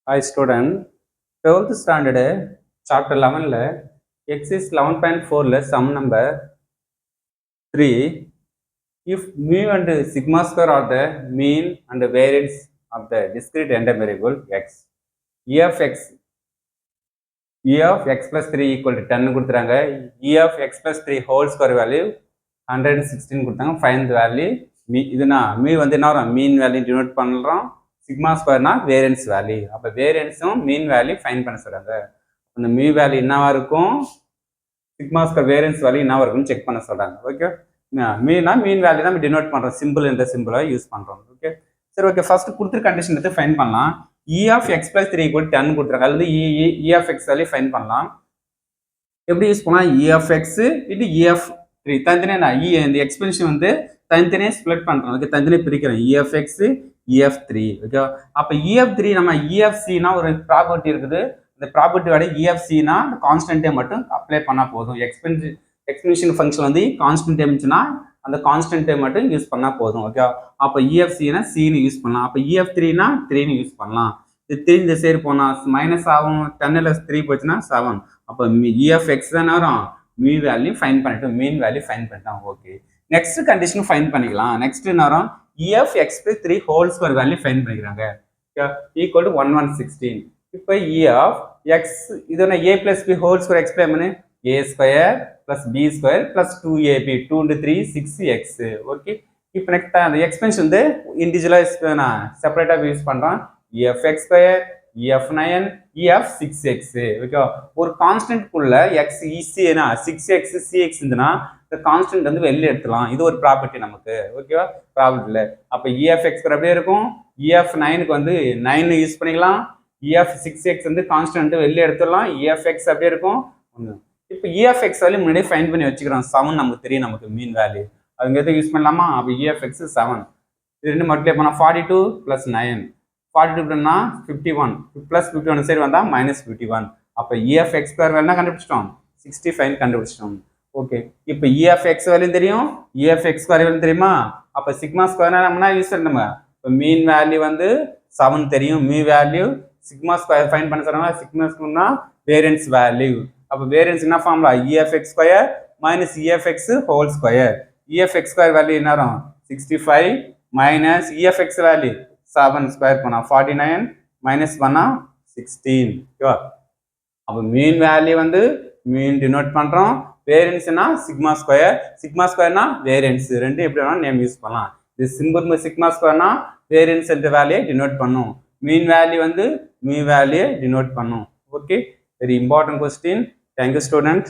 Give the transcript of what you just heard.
Hi student, 12th standard chapter 11 x is 11.4 sum number 3. If mu and sigma square are the mean and variance of the discrete random variable x, e of x plus 3 equal to 10 கொடுத்துறாங்க. e of x plus 3 whole square value 116 கொடுத்தாங்க. Find the value. இதுனா mu வந்து என்ன வரும்? Mean value denote பண்ணுறோம். Sigma ஸ்கொயர்னா variance value. அப்போ வேரியன்ஸும் மீன் வேல்யூ ஃபைன் பண்ண சொல்கிறாங்க. அந்த மீ வேல்யூ என்னவா இருக்கும், சிக்மா ஸ்கொயர் வேரியன்ஸ் வேல்யூ என்னவா இருக்கும்னு செக் பண்ண சொல்கிறாங்க. ஓகே, மீனா மீன் வேல்யூ தான் டினோட் பண்ணுறோம். சிம்பிள் என்ற சிம்பிளாக யூஸ் பண்ணுறோம். ஓகே சரி, ஓகே ஃபர்ஸ்ட் கொடுத்துரு கண்டிஷன் எடுத்து ஃபைன் பண்ணலாம். e of x plus 3 equal to 10 கொடுத்துருக்காங்க. அல்லது e of x value fine பண்ணலாம். எப்படி யூஸ் பண்ணலாம்? e of x into e of 3 தனித்தனியா நான் இந்த எக்ஸ்பென்ஷன் வந்து தனித்தனியாக ஸ்ப்ளிட் பண்ணுறோம். ஓகே, தனித்தனியாக பிரிக்கிறேன். e of x e of 3. Okay, அப்போ e of 3 நம்ம e of c னா ஒரு ப்ராப்பர்ட்டி இருக்குது. இந்த ப்ராப்பர்ட்டியோட e of c னா கான்ஸ்டன்ட்டே மட்டும் அப்ளை பண்ணால் போதும். எக்ஸ்பென்ஷன் ஃபங்க்ஷன் வந்து கான்ஸ்டன்ட் இருந்துச்சுன்னா அந்த கான்ஸ்டன்ட்டை மட்டும் யூஸ் பண்ணால் போதும். ஓகே, அப்போ e of c னா c னு யூஸ் பண்ணலாம். அப்போ e of 3 னா 3 னு யூஸ் பண்ணலாம். இது 3 இந்த சைடு போனால் மைனஸ் ஆகும். 10 3 போச்சுன்னா 7. அப்போ e of x தானே வரும். மீ வேல்யூ ஃபைன் பண்ணிட்டோம், மீன் வேல்யூ ஃபைன் பண்ணிட்டோம். ஓகே, நெக்ஸ்ட் கண்டிஷன் ஃபைன் பண்ணிக்கலாம். நெக்ஸ்ட் என்ன வரும்? e of x plus 3 whole square value find பண்ணிக்கிறாங்க. Equal to 1116. இப்போ e of x இது என்ன a plus b whole square explain பண்ணு. a square plus b square plus 2ab 2 into 3 6x. Okay, இப்போ next அந்த எக்ஸ்பென்ஷன் வந்து இண்டிவிஜுவலாக நான் செப்பரேட்டாக யூஸ் பண்ணுறோம். e of x square, e of 9, e of 6x. Okay, ஒரு கான்ஸ்டன்ட்குள்ள x ஈஸியா 6x cx இருந்துன்னா இந்த கான்ஸ்டன்ட் வந்து வெளியே எடுத்துலாம். இது ஒரு ப்ராப்பர்ட்டி நமக்கு. ஓகேவா, ப்ராப்பர்ட்டியில் அப்போ e of x அப்படியே இருக்கும். e of 9க்கு வந்து 9 யூஸ் பண்ணிக்கலாம். e of 6x வந்து கான்ஸ்டன்ட் வெளியே எடுத்துடலாம். e of x அப்படியே இருக்கும். இப்போ e of x வேல்யூ முன்னாடியே ஃபைன் பண்ணி வச்சுக்கிறோம். 7 நமக்கு தெரியும், நமக்கு மீன் வேல்யூ அதுங்கிறது யூஸ் பண்ணலாமா? அப்போ e of x 7. இது ரெண்டு மல்டிப்ளை பண்ணால் 42 + 9. 42 51 + 51 சரி வந்தால் -51. அப்போ e of x square value கண்டுபிடிச்சிட்டோம், 65 கண்டுபிடிச்சிட்டோம். ஓகே, இப்போ e of x வேல்யூ தெரியும், e of x square value தெரியுமா? அப்போ சிக்மா ஸ்கொயர்னா நம்ம யூஸ் பண்ணணும். இப்போ மீன் வேல்யூ வந்து 7 தெரியும், mean value sigma square find பண்ண சொன்னாங்க. சிக்மா ஸ்கொயர்னா வேரியன்ஸ் வேல்யூ. அப்போ வேரியன்ஸ் என்ன formula? e of x square minus e of x whole square. e of x square value என்ன வரும்? 65 minus e of x value 7 square பண்ணா 49 minus பண்ணா 16. ஓகேவா, அப்போ மீன் வேல்யூ வந்து மீன் டினோட் பண்ணுறோம். வேரியன்ஸ்னா சிக்மா ஸ்கொயர், சிக்மா ஸ்கொயர்னா வேரியன்ஸ். ரெண்டு எப்படி வேணாலும் நேம் யூஸ் பண்ணலாம். இது சிம்பிள் சிக்மா ஸ்கொயர்னா வேரியன்ஸ் என்ற வேல்யூயை டினோட் பண்ணும். மீன் வேல்யூ வந்து மீ வேல்யூயை டினோட் பண்ணும். Okay, very important question. Thank you, student.